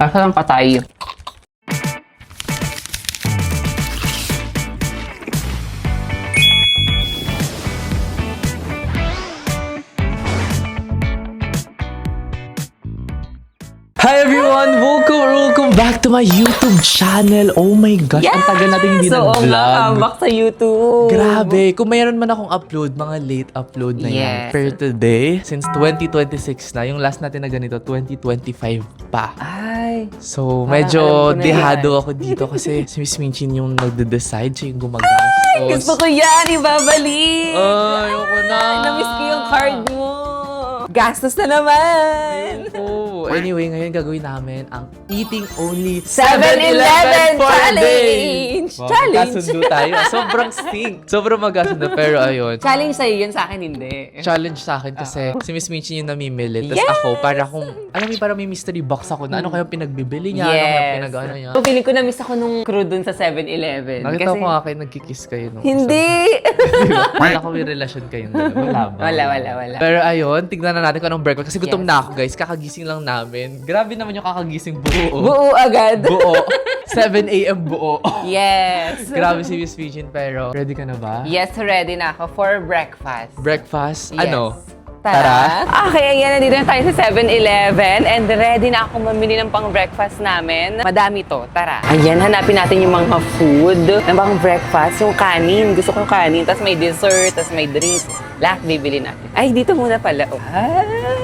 Asa ng patay? Hi everyone! Welcome back to my YouTube channel. Oh my gosh, ang tagal natin hindi Oo nga, nag-vlog. back sa YouTube. Grabe, kung mayroon man akong upload, mga late upload na yan. Yes. Pero today, since 2026 na, yung last natin na ganito, 2025 pa. Ay. So, Parang medyo alam ko na dehado yan. ako dito kasi si Miss Minchin yung nagde-decide, siya yung gumagastos. Gusto ko yan, ibabalik. Ay, ayoko na. Namiss ko yung card mo. Gastos na naman. Oh, anyway, ngayon gagawin namin ang eating only 7-Eleven for a day. challenge. Wow, Challenge. magkasundo tayo. Sobrang stink. Sobrang magkasundo. Pero ayun. Challenge sa'yo yun, sa akin hindi. Challenge sa akin kasi si Miss Minchin yung namimili. Tapos Yes! ako, para kung, alam mo, para may mystery box ako na ano kaya pinagbibili niya, ano kaya pinag-ano niya. So, feeling ko na-miss ako nung crew dun sa 7-Eleven. Nakita ko nga kayo nagkikiss kayo nung Hindi. Diba? Wala ko may relasyon kayo. Wala ba? Wala. Pero ayun, tignan na natin kung anong breakfast. Kasi gutom Yes. na ako, guys. Kakagising lang namin. Grabe naman yung kakagising buo. Buo agad. Buo. 7 a.m. buo. Yes. Grabe si Miss Pigeon, pero ready ka na ba? Yes, ready na ako for breakfast. Breakfast? Yes. Ano? Tara. Okay, ayan, nandito na tayo sa 7-Eleven and ready na ako mamili ng pang-breakfast namin. Madami to, tara. Ayan, hanapin natin yung mga food ng pang-breakfast. Yung kanin, gusto ko yung kanin. Tapos may dessert, tapos may drinks. Lahat bibili natin. Ay, dito muna pala. Oh. Ay,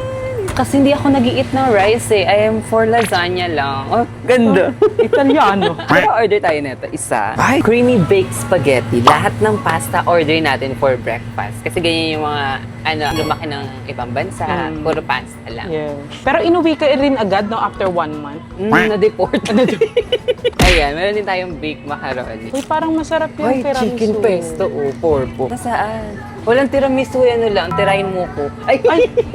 kasi hindi ako nag-i-eat ng rice eh. I am for lasagna lang. Oh, ganda. Italiano. Pero order tayo nito. Isa. Ay, creamy baked spaghetti. Lahat ng pasta order natin for breakfast. Kasi ganyan yung mga lumaki ng ibang bansa. Puro pasta lang. Yeah. Pero inuwi ka rin agad no after 1 month. Na-deport. Ayan, meron din tayong baked macaroni. Uy, parang masarap yung Ay, tiramisu. chicken pesto. Oh, porpo. Nasaan? Walang tiramisu, ano lang. Tirahin mo ko. Ay,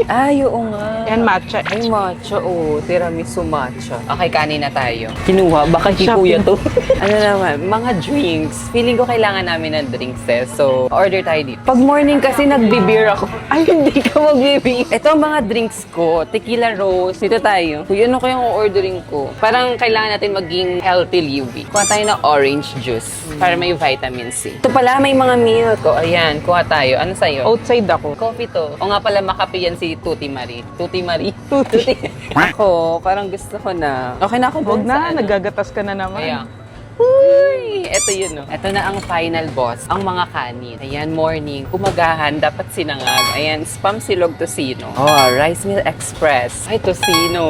ay, oo nga. Yan, matcha. Ay, matcha, oh. Tiramisu matcha. Okay, kanin na tayo. Kinuha, baka Shopping. hipuya to. Ano naman, mga drinks. Feeling ko kailangan namin ng drinks eh. So, order tayo dito. Pag morning kasi nagbe-beer ako. Ay, hindi ka magbe-beer. Ito ang mga drinks ko. Tequila rose. Dito tayo. Uy, ano kayang ordering ko? Parang kailangan natin maging healthy living. Kuha tayo ng orange juice para may vitamin C. Ito pala, may mga milk. O, ayan, kuha tayo. Ano sa'yo? Outside ako. Coffee to. O nga pala, makape yan si Tuti Marie. Tuti Marie? Tuti. Ako, parang gusto ko na. Okay na ako Huwag dun sa na, nagagatas ka na naman. Ayan. Uy! Ito yun, no? Ito na ang final boss. Ang mga kanin. Ayan, morning. Umagahan, dapat sinangag. Ayan, spam silog tocino. Oh, Rice Meal Express. Ay, tocino.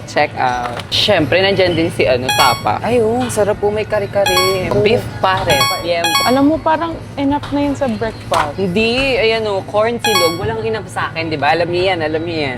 Check out. Siyempre, nandyan din si tapa. Ay, sarap po may kare-kare. Beef pare. Liempo. Alam mo, parang enough na yun sa breakfast. Hindi, ayan corn silog. Walang enough sa akin, di ba? Alam niyo yan.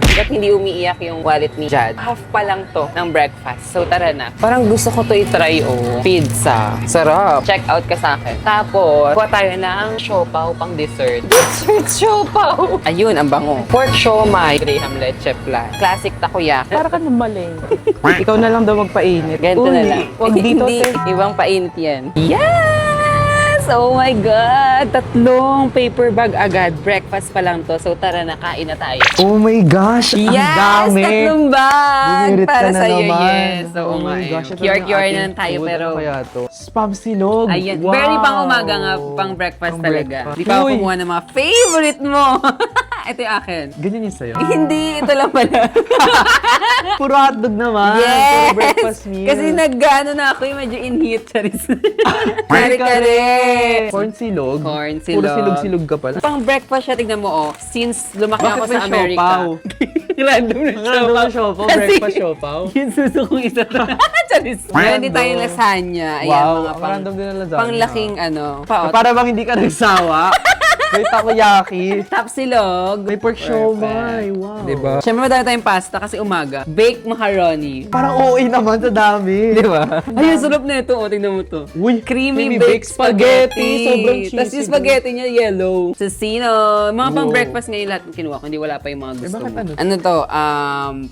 Hanggat hindi umiiyak yung wallet ni Jad. Half pa lang to ng breakfast. So, tara na. Parang gusto ko to i-try, Pizza. Sarap. Check out ka sa akin. Tapos, kuha tayo ng siopaw pang dessert. Dessert siopaw! Ayun, ang bango. Pork siomai. Graham leche flan. Classic takoyaki. Para ka namaling. Ikaw na lang daw magpainit. Ganito Uy, na lang. Huwag dito, Hindi. te. Ibang painit yan. Yes! Oh my God! 3 paper bag agad. Breakfast pa lang to. So tara na, kain na tayo. Oh my gosh! Yes! 3 bag! Bumirit Para ka na sa'yo, naman. yes. Oo Oh nga my eh. gosh, ito na Cure-cure ang na ating lang tayo, food. pero... Ano kaya to? Spam silog! Ayan. Wow! Very pang umaga nga, pang breakfast Pang talaga. breakfast. Di pa ako Uy! kumuha ng mga favorite mo. Ito yung akin. Ganyan yung sa'yo? Hindi, ito lang pala. Puro hotdog naman! Yes! Puro breakfast meal! Kasi nag-ano na ako yung medyo in-heat. Charis. Kare-kare! Corn silog? Corn silog. Puro silog-silog ka pala. Pang breakfast siya, tignan mo, Since lumaki Bakit ako may sa Amerika. siopaw? Random na Random na siopaw? Breakfast siopaw? Yung suso kong isa. Charis. Meron din tayong lasagna. Ayan, Wow, mga ang random din ang lasagna. Panglaking paot. Para bang hindi ka nagsawa? May takoyaki. Tapsilog. May pork siomai. Wow. Diba? Siyempre madami tayong pasta kasi umaga. Baked macaroni. Parang OA naman sa dami. Diba? Ay, ang sarap na ito. O, tingnan mo to. Uy, Creamy baked spaghetti. Sobrang cheesy. Tapos yung spaghetti niya yellow. Cecino. Mga pang Wow. breakfast ngayon lahat kinuha ko. Hindi wala pa yung mga gusto bakit mo. ano? Ano to?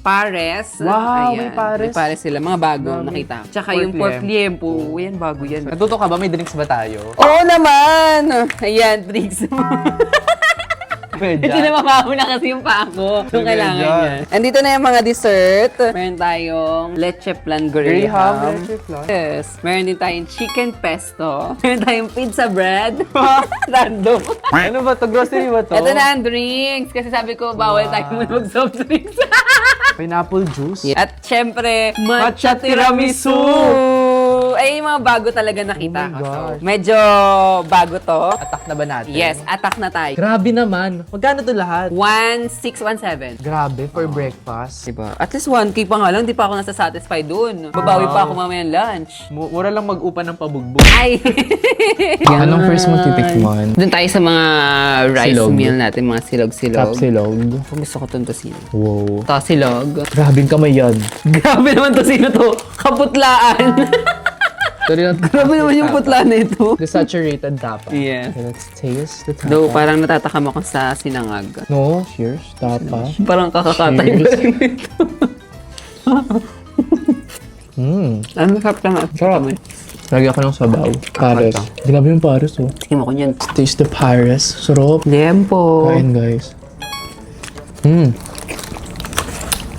Pares. Wow, may pares. May pares sila. Mga bago. Dami. Nakita. Tsaka Pork yung pork liempo. Yan, bago yan. Natuto ka ba? May drinks ba tayo? Oo naman! Ayan, drinks mo. Medya. Tinamamaho na kasi yung paa ko. Kung kailangan Medya. niya. Andito na yung mga dessert. Meron tayong leche flan graham. leche flan. Yes. Meron din tayong chicken pesto. Meron tayong pizza bread. Random. Ano ba to? Grocery ba to? Ito na ang drinks. Kasi sabi ko, bawal tayo muna mag-soft drinks. Pineapple juice. At syempre, matcha Matcha tiramisu. tiramisu. Ay, yung mga bago talaga nakita Oh my ko. So, gosh. medyo bago to. Attack na ba natin? Yes, attack na tayo. Grabe naman. Magkano to lahat? 1,617. Grabe, for breakfast. Diba? At least 1K pa nga lang, di pa ako nasa-satisfy dun. Babawi pa ako mamayang lunch. Mura lang mag-upa ng pabugbog. Ay! Anong first mo titikman? Doon tayo sa mga rice Silog. meal natin, mga silog-silog. Tapsilog. Kung gusto ko itong tosino. Wow. Tosilog. Grabing kamay yan. Grabe naman tosino to. Kaputlaan. Grabe naman yung putla na ito. The saturated tapa. Yes. Okay, let's taste the tapa. Though, parang natatakam ako sa sinangag. No, cheers. Tapa. Parang kakakatay Cheers. ko rin ito. Ang masarap naman. Sarap. Lagi ako ng sabaw. Pares. Grabe yung pares, oh. Tingin mo ko niyan. Taste the pares. Sarap. Lempo. Kain, guys.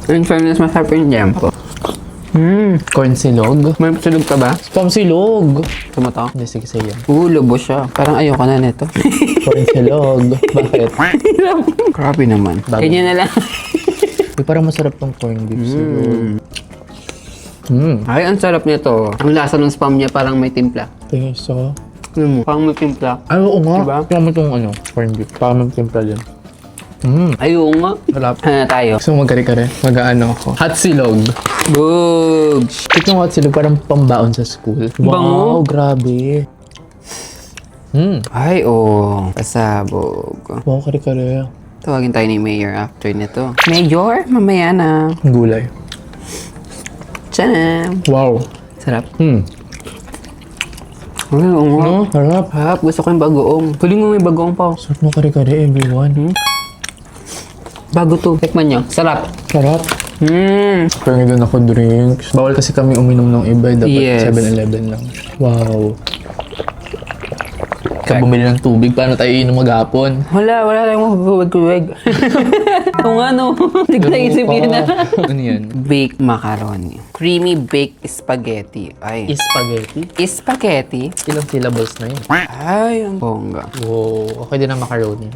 In fairness, masarap yung lempo. Corn silog. May silog ka ba? Spam silog. Gusto mo to? Hindi, sige sa'yo. Lubos siya. Parang ayoko na nito. Corn silog. Bakit? Grabe naman. Bago. Ganyan na lang. Uy, parang masarap tong corn beef silog. Ay, ang sarap nito. Ang lasa ng spam niya parang may timpla. Tingin sa... Parang may timpla. Ay, oo nga. Diba? Tingnan mo itong corn beef. Parang may timpla din. Ayun nga. Sarap. Ano na tayo? Gusto mo magkari-kari? Mag-ano ako. Hot silog. Bug! Itong hot silog parang pambaon sa school. Bango. Wow, grabe. Ay, oh. Pasabog. Wow, kari-kari. Tawagin tayo ni Mayor after nito. Mayor? Mamaya na. Gulay. Tcharam! Wow. Sarap. Ay, oo nga. No, harap. Sarap. Gusto ko yung bagoong. Huling mo may bagoong pa. Sarap mo kari-kari, everyone. Bago to. Tikman niyo. Sarap. Sarap. Pero doon ako drinks. Bawal kasi kami uminom ng iba. Dapat Yes. 7-Eleven lang. Wow. Ikaw bumili ng tubig. Paano tayo iinom maghapon? Wala tayong mabubuwag-kuwag. Oo nga, no. Hindi ko naisip yun na. Ano yan? Baked macaroni. Creamy baked spaghetti. Ay. Spaghetti? Spaghetti? Ilang syllables na yun? Ay, ang bongga. Wow. Okay din ang macaroni.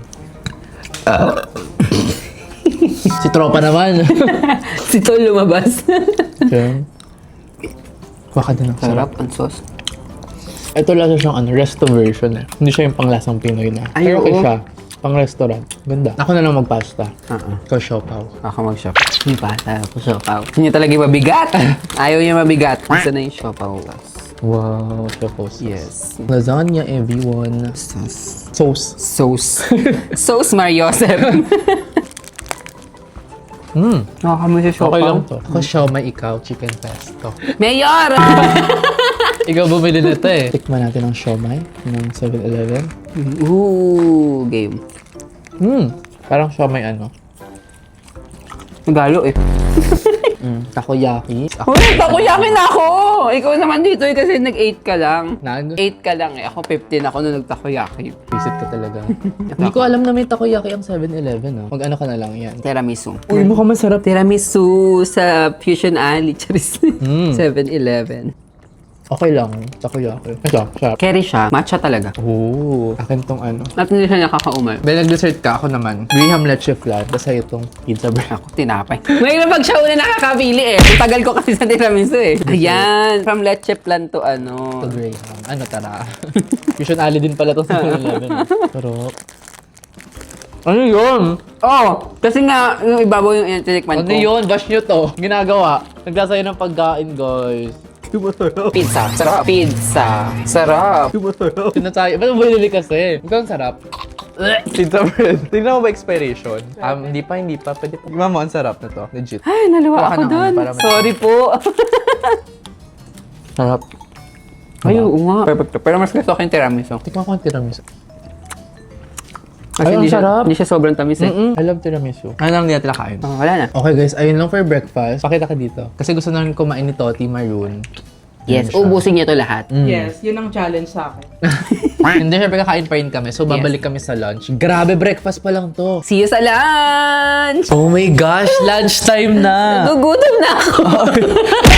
Si Tropa naman. Si Tol lumabas. Okay. Baka din ang sarap. Sarap ang sauce. Ito lasa siyang resto version eh. Hindi siya yung panglasang Pinoy na. Ay, Pero okay oo. siya. Pang restaurant. Ganda. Ako na lang magpasta. Ikaw siopaw. Ako mag-shop. Hindi pa. Ako siopaw. Gusto niya talaga yung mabigat. Ayaw niya mabigat. Gusto na yung siopaw. Wow, siopaw. Yes. Lasagna, everyone. Sauce. Sauce. Sauce. Sauce Mariosep. Nakakamoy si siopaw. Okay lang to. Ako siomay, ikaw chicken pesto. Mayor! Ikaw bumili nito eh. Tikman natin ang siomay ng 7-Eleven. Ooh, game. Parang siomay ano. Nagalo eh. Takoyaki. Uy, takoyaki na ako! Ikaw naman dito eh kasi nag-8 ka lang. 8 ka lang eh. Ako 15 ako nung nag-takoyaki. Visit ka talaga. Hindi ko alam na may takoyaki ang 7-Eleven. Mag-ano ka na lang yan. Tiramisu. Uy, mukhang masarap. Tiramisu sa Fusion Alley. Charis. 7-Eleven. Okay lang. Takoyaki. Ito, sarap. Carry siya. Matcha talaga. Oo. Akin tong ano. At hindi siya nakakaumay. Dahil nag-dessert ka, ako naman. Graham leche flan. Basta itong pizza bread. Ako, tinapay. Ngayon pag siya una nakakabili eh. Ang tagal ko kasi sa tiramisu eh. Ayan. From leche plan to ano. Ito Graham. Ano, tara. Fusion Alley din pala itong 7-Eleven. Pero... Ano yun? Oh, kasi nga, yung ibabaw yung tinikman ko. Ano yun? Bash nyo to. Ginagawa. Nagsasayo ng pagkain, guys. Pizza. Sarap. Pizza. Sarap. Sinasayo. Ba't mo binili kasi? Ito ang sarap. Pizza bread. Tingnan mo ba expiration? Hindi pa. Pwede pa. Tingnan mo, ang sarap na to. Legit. Ay, naluwa Kuha ako ka ng doon. ano para may- Sorry po. Sarap. Ay, oo nga. Perfect. Pero mas gusto ko yung tiramisu. Tikman ko ang tiramisu. Kasi Ay, ang sarap. Hindi siya sobrang tamis eh. I love tiramisu. Ano lang nila kain? Oh, wala na. Okay guys, ayun lang for breakfast. Pakita ka dito. Kasi gusto namin kumain ni Toti Maroon. Yes, ubusin niya to lahat. Yes, yun ang challenge sa akin. Hindi, syempre kakain pa rin kami. So, babalik kami sa lunch. Grabe, breakfast pa lang to. See you sa lunch! Oh my gosh, lunchtime na! Gugutom na ako.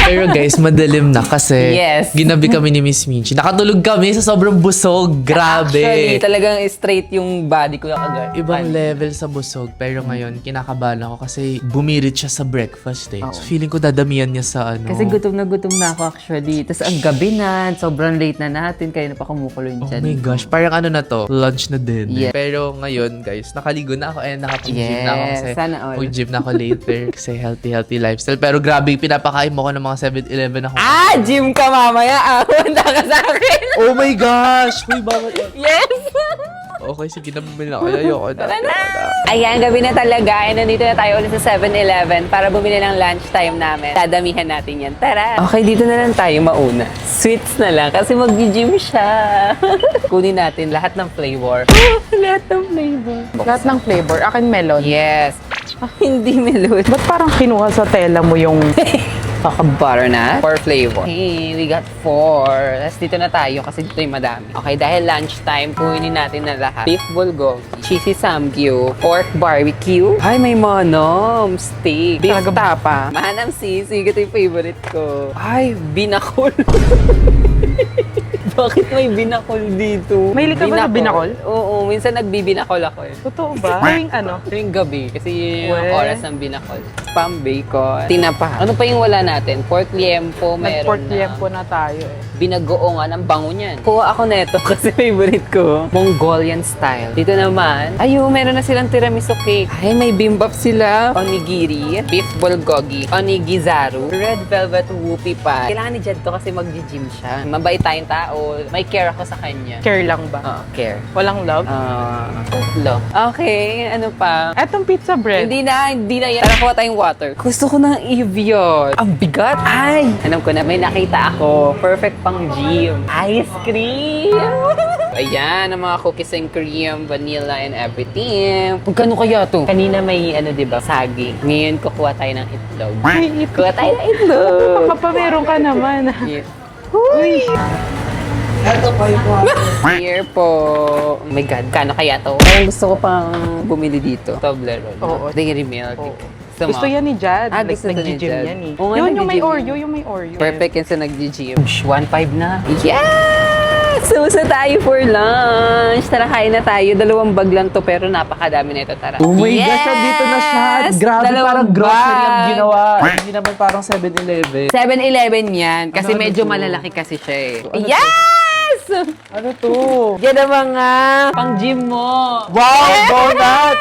Pero guys, madilim na kasi Yes. ginabi kami ni Miss Minchi. Nakatulog kami sa sobrang busog. Grabe. Actually, talagang straight yung body ko agad. Ibang level sa busog. Pero ngayon, kinakabahan ako kasi bumirit siya sa breakfast eh. So, feeling ko dadamihan niya sa ano. Kasi gutom na ako actually. Tapos ang gabi na, sobrang late na natin, kaya na pa kumukulo yung Oh tiyan my ko. gosh, parang ano na to, lunch na din. Yes. Pero ngayon, guys, nakaligo na ako and nakapag-gym na ako Yes, kasi sana all. mag-gym na ako later kasi healthy lifestyle. Pero grabe, pinapakain mo ko ng mga 7-Eleven ako. Ah! Gym ka mamaya! Ah! Punta ka sa akin! Oh my gosh! Uy, bakit? Yes! Okay, sige na, bumili na ako. Ayoko na. Ayan, gabi na talaga. And nandito na tayo ulit sa 7-Eleven para bumili ng lunchtime namin. Dadamihan natin yan. Tara! Okay, dito na lang tayo mauna. Sweets na lang kasi mag-gym siya. Kunin natin lahat ng flavor. Lahat ng flavor. Lahat ng flavor. Akin melon. Yes. Hindi melon. Ba't parang kinuha sa tela mo yung... Butternut for flavor. Hey, we got 4. Tapos dito na tayo kasi dito yung madami. Okay, dahil lunchtime, kunin natin na lahat. Beef bulgogi, cheesy samgyu, pork barbecue. Ay, may manam, steak, beef Talagang- tapa. Manam sisig, ito yung favorite ko. Ay, binakol. Bakit may binakol dito? Mahilig ka ba sa binakol? Oo, minsan nagbibinakol ako eh. Totoo ba? Tuwing ano? Tuwing gabi, kasi yun yung Well. oras ng binakol. Spam bacon, tinapa. Ano pa yung wala natin? Pork liempo, meron Nag-pork na. liempo na tayo eh. Binagoongan ang bango niyan. Kuha ako neto kasi favorite ko. Mongolian style. Dito naman, ayun, meron na silang tiramisu cake. Ay, may bimbap sila. Onigiri, beef bulgogi, onigizaru, red velvet whoopie pie. Kailangan ni Jed to kasi mag-gym siya. Mabait tayong tao. May care ako sa kanya. Care lang ba? Oo, care. Walang love? Tatlo. Okay, ano pa? Etong pizza bread. Hindi na yan. Tara, kuha tayong water. Gusto ko ng Evian. Ang bigat. Ay! Alam ko na, may nakita ako. Perfect pang gym. Ice cream! Ayan, ang mga cookies and cream, vanilla and everything. Pagkano kaya to? Kanina may, diba, saging. Ngayon, kukuha tayo ng itlog. Ay, ito. Kuha tayo ng itlog. Kapamero ka naman. Yes. Uy! Here po. Oh my God, kano kaya to? Parang gusto ko pang bumili dito. Toblerone. Oo. Dairy milk. Oo. Gusto mo? Gusto yan ni Jad. Ah, gusto to ni nag-gym Jad. yan eh. Oo nga, Yun yung may nag-gym Oreo, yan. yung may Oreo. Perfect yan sa nag-gym. 1.5 na. Yes! Susa tayo for lunch. Tara, kain na tayo. 2 bag lang to pero napakadami na ito. Tara. Oh my gosh, dito na siya. Grabe, 2 parang grocery ang bag. ginawa. Hindi naman parang 7-Eleven. 7-Eleven yan. Kasi Ano medyo to? malalaki kasi siya eh. ano to? Yes! Ano to? Yan ang mga pang-gym mo. Wow, donut!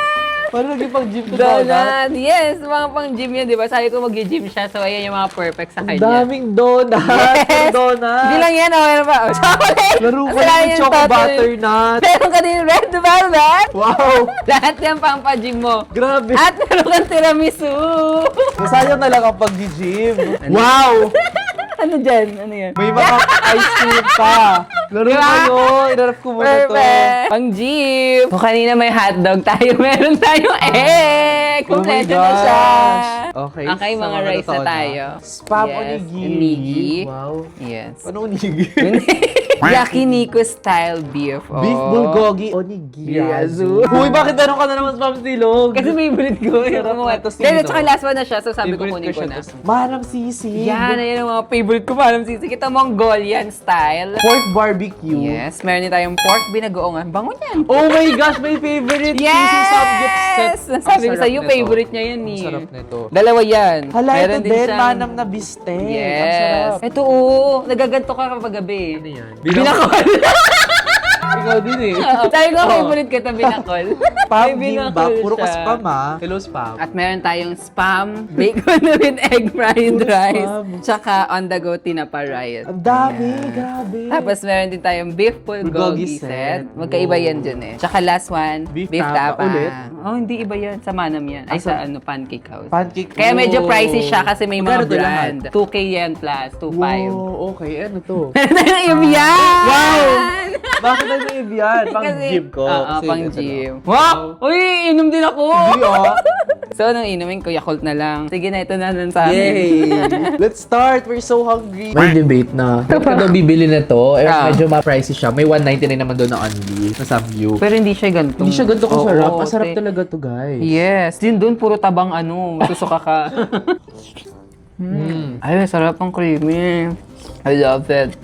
Paano naging pang-gym to donut? Donut. Yes, mga pang-gym yan, di ba? Sabi ko mag-gym siya, so ayan yung mga perfect sa Ang kanya. daming donut! Yes! Donut! Hindi lang yan, ano pa? Oh, chocolate! Laro ko Wala yung yan, choco totally. butternut! Meron ka din red velvet. Wow! Lahat yan pang pa-gym mo. Grabe! At meron kang tiramisu. Masayang na lang ang pag-gym. Wow! Ano dyan? Ano yan? May mga ice cream pa. Laro kayo. Inarap ko muna to. Perfect! Pang gym! Kung kanina may hotdog tayo, meron tayong egg! Oh my Kompleto na siya! gosh. Okay, Okay, so mga ano rice to na na? tayo. Spam Yes, onigiri. onigi. Wow. Yes. Ano onigiri? Yakiniku style beef. Oh. Beef bulgogi onigiri. Yes. Uy, bakit meron ka na naman spam silog? Kasi favorite ko. Sarap Yung na mga to, Then, sino? tsaka last one na siya, so sabi ko Favorite kunin ko siya na. to. Manang sisig. Yan, ayan ang mga favorite ko. Parang sisig. Ito Mongolian style. Pork barbecue. Yes, meron din tayong pork binagoongan. Bango niyan. Oh my gosh, my favorite. Yes! Sisig samgyup set. Sabi ko Ang sarap sa'yo, nito. favorite niya yan Ang eh. sarap nito. Dalawa yan. Hala, ito din, siyang- manam na biste. Ang Yes. sarap. Ito oo, nagaganto ka kapag gabi. Ano yan? Binakol. Ikaw din eh. Sabi ko, Oo. favorite ko ito binakol. Spam May binakol gimbap. Puro ka siya. spam ah. Hello spam. At meron tayong spam, bacon with egg fried Puro rice, spam. tsaka on the go tinapa rice. Ang dami, grabe. Tapos meron din tayong beef Bulgogi bulgogi set. set. Magkaiba yan dyan eh. Tsaka last one, Beef beef tapa tapa. ulit? Oh, hindi iba yan. Sa Manam yan. Ay, sa ano, Pancake House. Pancake. Kaya medyo Oh. pricey siya kasi may mga Magkano to lahat? brand. 2K yan plus, 2.5. Wow, okay. Ano to? Meron tayong yan! Wow! Bakit ano yung yan? Pang Kasi- gym ko. Oo, Kasi pang ito gym. na. Wow! Uy, inom din ako! Hindi oh. So, anong inumin ko? Yakult na lang. Sige na, ito na lang sa amin. Yay! Let's start! We're so hungry! May debate na. Ba't ka daw bibili na to? Eh, Ah. medyo ma-pricey siya. May 199 naman doon na only. Sa Samgyup. Pero hindi siya ganito. Hindi siya ganito kasarap. Oo, Masarap te. talaga to, guys. Yes. Din doon, puro tabang masusuka ka. Ay, sarap ang creamy. I love it.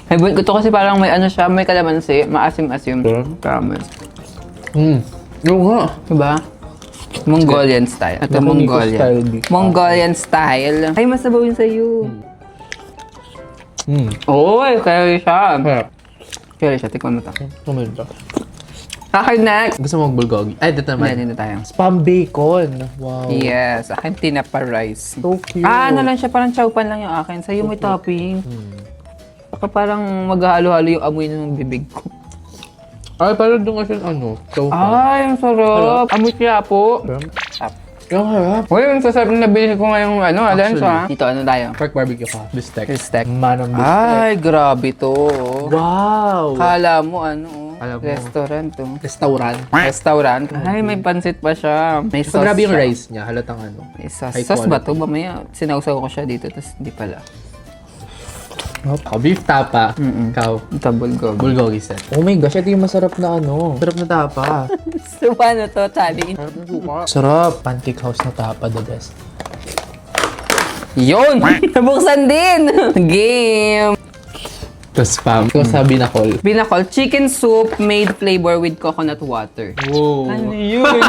Favorite ko to kasi parang may siya, may kalamansi, maasim-asim. Promise. Oo nga. Diba? Mongolian style. Ito, Naku, Nico Mongolian. style, di. Mongolian style. Ay, masabaw yun sa'yo. Oy, kaya siya. Harap. Kaya siya, tikman mo to. Kumenta. Okay, next. Gusto mo mag-bulgogi? Ay, dito naman. Dito tayo. Spam bacon. Wow. Yes, akin tinapa rice. So cute. Ano lang siya, parang chowpan lang yung akin. Sa'yo may topping. Saka parang maghalo-halo yung amoy ng bibig ko. Ay, parang doon kasi so Ay, ang sarap. Amoy siya po. Yung harap. Uy, ang sasarap na nabili ko ngayong Alonso ha. Dito, tayo? Pork barbecue ka. Bistec. Bistec. Manang bistec. Ay, grabe to. Wow! Kala mo, Kala mo. restaurant to. Restaurant. Restaurant. Ay, may pansit pa siya. May So, sauce grabe yung siya. rice niya. Halatang May sauce. High Sauce ba quality. to? Mamaya, sinausaw ko siya dito, tapos hindi pala. Ako, beef tapa. Ikaw. Double go. Bulgogi set. Oh my gosh, ito yung masarap na Sarap na tapa. So, paano to, Charlie? Sarap. Pancake house na tapa, the best. Yun! Nabuksan din! Game! Tapos spam. Ito sabi na call. Binakol, chicken soup made flavor with coconut water. Wow. Yun!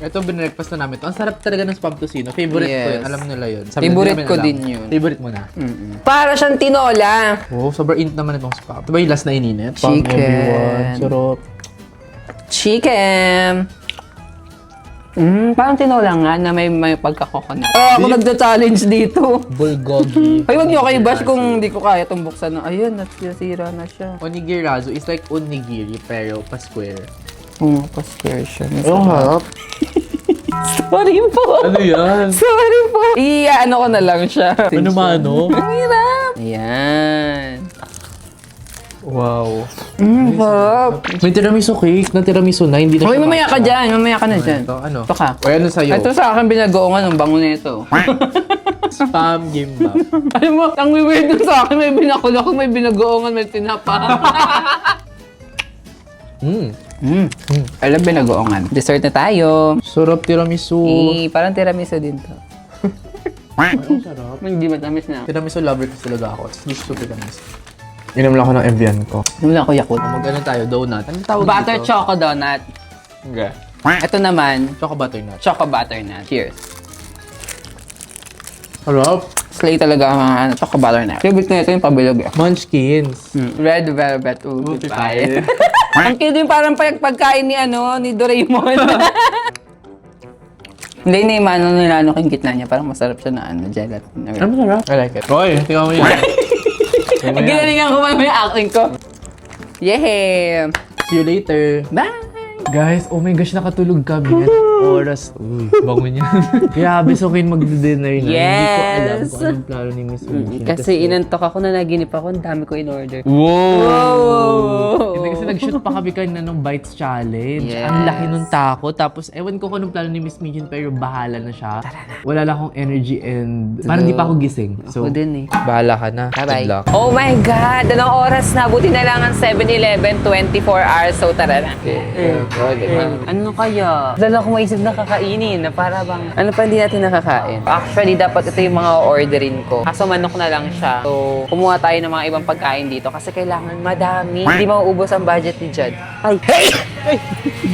Ito, binreakfast na namin ito. Ang sarap talaga ng spam tocino. Favorite ko Yes. yun. Alam nila yun. Favorite namin ko alam. din yun. Favorite mo na. Para siyang tinola. Oh, sobrang init naman itong spam. Ito ba yung last na ininit? Spam, Chicken. everyone. Sarap. Chicken! Parang tinola nga na may pagka-coconut. Ako nagda-challenge dito. Bulgogi. Ay, wag niyo kayo bash kung hindi ko kaya itong buksan na. Ayun, nasira na siya. Onigirazu is like onigiri pero pa-square. Pa-square siya. Ang harap. Sorry po. Ano yan? Sorry po. Ano ko na lang siya. Ano mano? Ang hirap. Ayan. Wow. Sarap. May tiramisu cake na tiramisu na hindi na Hoy, siya mamaya ka matcha. dyan. Mamaya ka na dyan. Ito, ano? Ito ka. O ano sa'yo? Ito sa akin binagoongan ng bango nito. Spam gimbap. Alam mo, ang weird dun sa akin, may binakul ako, may binagoongan, may tinapa. Alam, binagoongan. Dessert na tayo. Sarap tiramisu. Parang tiramisu din to. Ang sarap. Hindi matamis na. Tiramisu lover kasi talaga ako. Hindi siya super tamis. Inom lang ako ng Evian ko. Hindi ako Yakult. Mag-ano tayo? Donut. Anong tawag Butter dito? choco donut. Okay. Ito naman, Choco butternut. choco butternut. Cheers. Harap. Slay talaga ang choco butternut. Favorite ko ito yung pabilog eh. Munchkins. Red velvet ubi pie. Ang cute yung parang pagkain ni Doraemon. Hindi na yung nila yung gitna niya. Parang masarap siya na gelatin. Ano masarap? I like it. Hoy, tingnan mo yan. Ginalingan ko man yung acting ko. Yay! See you later. Bye! Guys, oh my gosh, nakatulog kami. Oras. Uy, bangon yan. Grabe, so kayo mag-dinner na. Hindi ko alam Yes. kung anong plano ni Miss Wilson. Kasi inantok ako na naginip ako. Ang dami ko in-order. Wow! Hindi kasi nag-shoot pa kami kanina ng Bites Challenge. Yes. Ang laki nung tako. Tapos, ewan ko kung anong plano ni Miss Minion, pero bahala na siya. Wala lang akong energy and parang di pa ako gising. So, Ako din eh. bahala ka na. Bye-bye. Good luck. Oh my God! Anong oras na? Buti na lang ang 7-Eleven, 24 hours. So tara na. Ano kaya? Dala ko maisip na kakainin na para bang ano pa hindi natin nakakain. Actually, dapat ito yung mga orderin ko. Kaso manok na lang siya. So, kumuha tayo ng mga ibang pagkain dito kasi kailangan madami. Hindi mauubos ang budget ni Jud. Ay! Ay!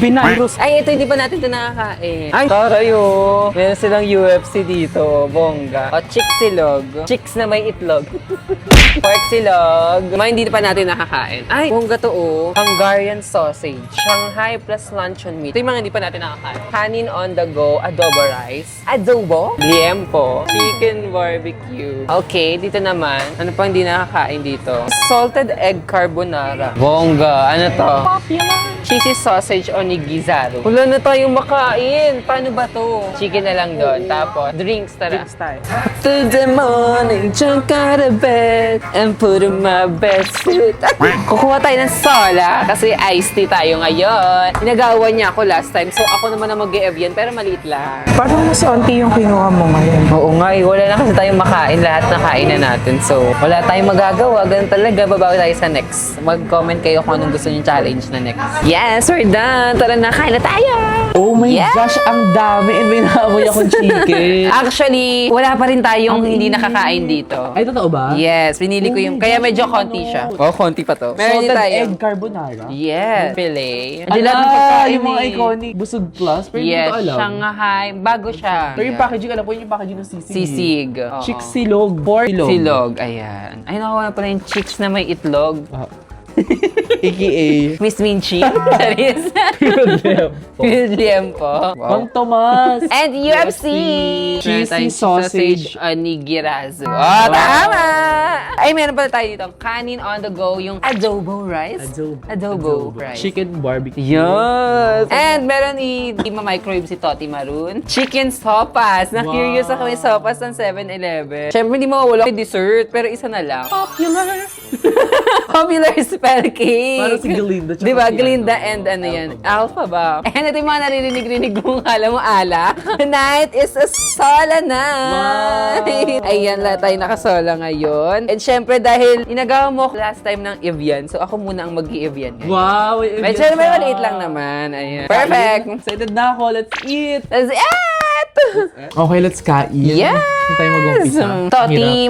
Binirus! Ay, ito hindi pa natin ito nakakain. Ay! Tarayo! Meron silang UFC dito. Bongga. O, chick silog. Chicks na may itlog. Pork silog. Mga hindi pa natin nakakain. Ay! Bongga to oh. Hungarian sausage. Shanghai plus luncheon meat. Ito yung mga hindi pa natin nakakain. Kanin on the go. Adobo rice. Adobo? Liempo. Chicken barbecue. Okay, dito naman. Ano pa hindi nakakain dito? Salted egg carbonara. Bongga. Ano to? Popular. Cheesy sausage onigizaro. Wala na tayong makain. Paano ba to? Chicken na lang doon. Tapos, drinks, tara. Drinks tayo. To the morning, jump out of bed and put on my best suit. Kukuha tayo ng soda kasi iced tea tayo ngayon. Inagawan niya ako last time, so ako naman ang mag-e-evian, pero maliit lang. Parang mas onti yung kinuha mo ngayon. Oo nga eh, wala na kasi tayong makain. Lahat nakain na natin. So, wala tayong magagawa. Ganun talaga, babawi tayo sa next. Mag-comment kayo kung anong gusto niyo challenge na next. Yes, we're done. Tara na, kain na tayo! Oh my Yeah! gosh, ang dami. And may naamoy akong chicken. Actually, wala pa rin tayong hindi nakakain dito. Ay, totoo ba? Yes, pinili ko yung, kaya medyo konti siya. Oh, konti pa to. Meron din Salted tayo. egg carbonara. Yes. Filet. Ang Ala, lahat ng pagkain yung mga eh. iconic. Busog Plus. Pero hindi Yes, ko alam. Shanghai. Bago siya. Pero yung packaging, alam ko yun yung packaging ng sisig. Sisig. Oo. Chick silog. Pork Silog. Ayan. Ay, nakuha na pala yung chicks na may itlog. AKA. Miss Minchi. Charis. William po. Mang Tomas. And UFC. Cheesy sausage. Onigirazu. Oh, tama! Ay, meron pala tayo dito. Kanin on the go, yung adobo rice. Adobo rice. Chicken barbecue. Yes! And meron i-microwave si Toti Maroon. Chicken sopas. Na-curious ako yung sopas ng 7-Eleven. Siyempre, hindi mawawala yung dessert, pero isa na lang. Popular! Popular spell cake. Parang si Glinda. tsaka Diba? si Glinda ano, and ano yan? Alpha. Alpha ba? And ito yung mga naririnig-rinig kong kala mo ala. Tonight is a sola night. Wow. Ayan, lahat tayo nakasola ngayon. And syempre, dahil inagawa mo last time ng Evian, so ako muna ang mag-i-Evian ngayon. Wow! Medyo may maliit lang naman. Ayan. Perfect! Excited na ako. Let's eat! That's it! Okay, let's kain. Yes! Saan tayo mag-umpisa? Toti,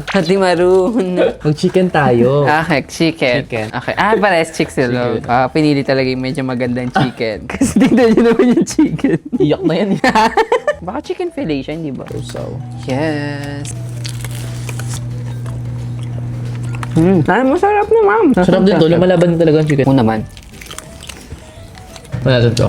Toti Maroon. Mag-chicken tayo. Okay, chicken. Chicken. Okay. Ah, pares chicken. Chicken. Pinili talaga yung medyo magandang chicken. Kasi tignan nyo naman yung chicken. Iyak na yan. Baka chicken fillet siya, hindi ba? So, Yes. Masarap na, ma'am. sarap din to. Lumalaban din talaga ang chicken. Oo naman. Wala to.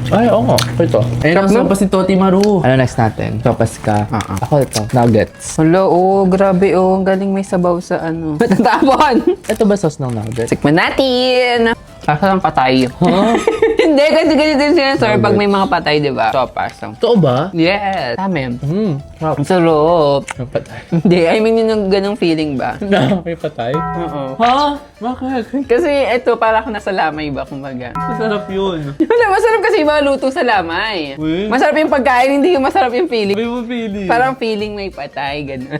Ay, oo. Ito. Ayun ang Sarap, no? sopas ni Toti Maru. Ano next natin? Sopas ka. Ako ito. Nuggets. Hala, grabe, Ang galing may sabaw sa ano. Matatapon! Ito ba sauce ng nuggets? Tikman natin! Asa ng patay? Huh? Hindi, kasi ganito din sinasabi pag may mga patay, di ba? Sopas. Totoo ba? Yes. Tama. Sarap. Ang sarap. May patay. Hindi, I mean yung ganong feeling ba? Na, may patay? Oo. Ha? Bakit? Kasi ito, para ako nasa lamay ba, kumbaga. Masarap yun. Wala, masarap kasi yung mga luto sa lamay. Uy. Masarap yung pagkain, hindi yung masarap yung feeling. May mo pili. Parang feeling may patay, gano'n.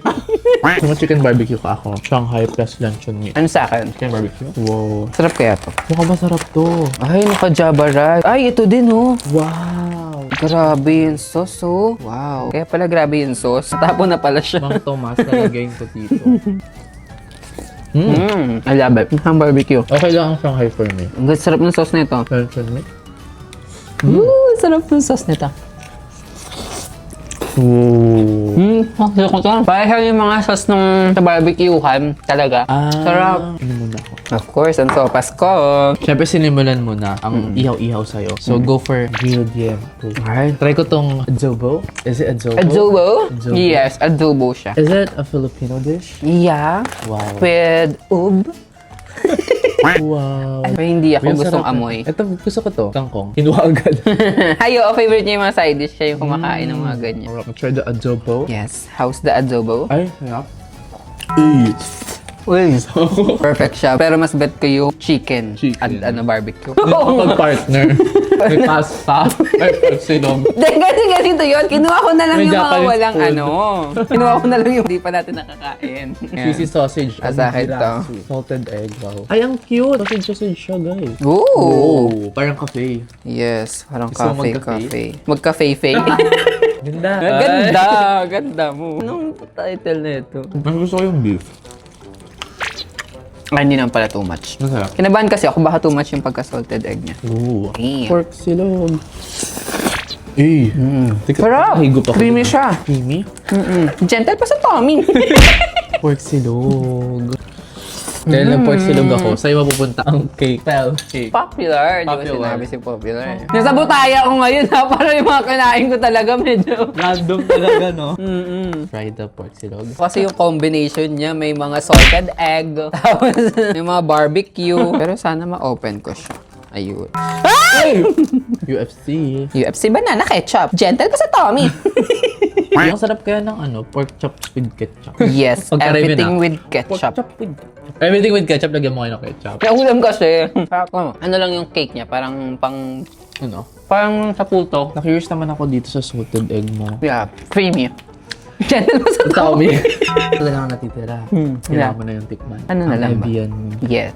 Kung chicken barbecue ka ako, Shanghai plus luncheon meat. Ano sa akin? Chicken barbecue? Wow. Sarap kaya to? Mukhang masarap to. Ay, naka-java rice. Ay, ito din, oh. Wow. Grabe yung sauce, oh. Wow. Kaya pala grabe yung sauce. Tapo na pala siya. Mang Tomas nalagay ko dito. I love it. Ang barbecue. Okay lang ang Shanghai for me. Ang sarap ng sauce nito. Luncheon meat? Sarap ng sauce nito. Ooh. Parang yung mga sauce nung sa barbecuehan talaga. Sarap. Ano muna ako? Of course, ang sopas ko. Siyempre, sinimulan mo na ang ihaw-ihaw sa'yo. So, go for grilled yam. Ay. Try ko tong adobo. Is it adobo? Adobo? Adobo. Yes, adobo siya. Is it a Filipino dish? Yeah. Wow. With ub. Wow. Pero hindi ako Ang gustong sarap. amoy. Ito, gusto ko to. Kangkong. Kinuha agad. Ayo, favorite niya yung mga side dish. Siya yung kumakain ng mga ganyan. Alright, try the adobo. Yes. How's the adobo? Ay, sarap. Uy. Perfect siya. Pero mas bet ko yung chicken. Chicken. At barbecue. Kapag-partner. May pasta. Ay, pagsinom. Kasi ganito yun. Kinuha ko na lang May yung mga Japanese walang food. ano. Kinuha ko na lang yung hindi pa natin nakakain. Cheesy sausage. Asahin to. Salted egg. Wow. Ay, ang cute. Sausage siya, guys. Ooh. Oh, parang cafe. Yes, parang Gusto mo cafe. Magka-fe-fe. Ganda. Ganda. Ganda mo. Anong title na ito? Mas gusto ko yung beef. Ay, hindi naman pala too much. Masarap. Kinabahan kasi ako baka too much yung pagka-salted egg niya. Ooh. Damn. Pork silog. Eh. Sarap! Higop ako. Creamy siya. Creamy? Gentle pa sa tummy. Pork silog. Dahil nag-pork silog ako, sa'yo mapupunta ang cake. Well, cake. Popular. Di ba Popular. sinabi si popular? Nasa butaya ako ngayon ha. Para yung mga kinain ko talaga medyo... Random talaga, no? Fried the pork silog. Kasi yung combination niya, may mga salted egg, tapos may mga barbecue. Pero sana ma-open ko siya. Ayun. UFC. UFC banana ketchup. Gentle pa sa Tommy. Ang sarap kaya ng pork chops with ketchup. Yes, Pagka-review everything na. with ketchup. Everything with ketchup, lagyan mo kayo ng ketchup. Kaya ulam kasi. Ano lang yung cake niya, parang pang... Ano? Parang sa puto. Na-curious naman ako dito sa salted egg mo. Yeah, creamy. Gentle pa sa Tommy. Ito na lang ang natitira. Kailangan yeah. mo na yung tikman. Ano na Ang lang ba? Evian mo. Yes.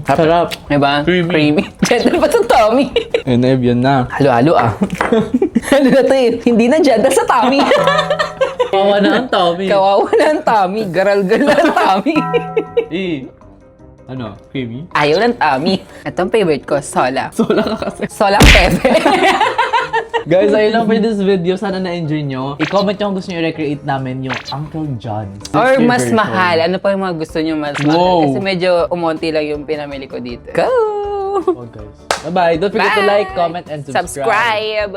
Sarap. Diba? Creamy. Gentle pa sa Tommy. Ayun, Evian na. Halo-halo ah. Ano na to eh? Hindi na gentle sa Tommy. Kawawa na ang Tommy. Kawawa na ang Tommy. Garal-gal na ang Tommy. Ano? Creamy? Ayaw ng Tommy. Ito ang favorite ko, Sola. Sola ka kasi. Sola ang pepe. Guys, ayun lang for this video. Sana na-enjoy nyo. I-comment nyo kung gusto nyo i-recreate namin yung Uncle John's. Or 60 mas version. mahal. Ano pa yung mga gusto nyo mas mahal? Wow. Kasi medyo umonti lang yung pinamili ko dito. Go! Oh, guys. Bye-bye. Don't forget to like, comment, and subscribe. Subscribe!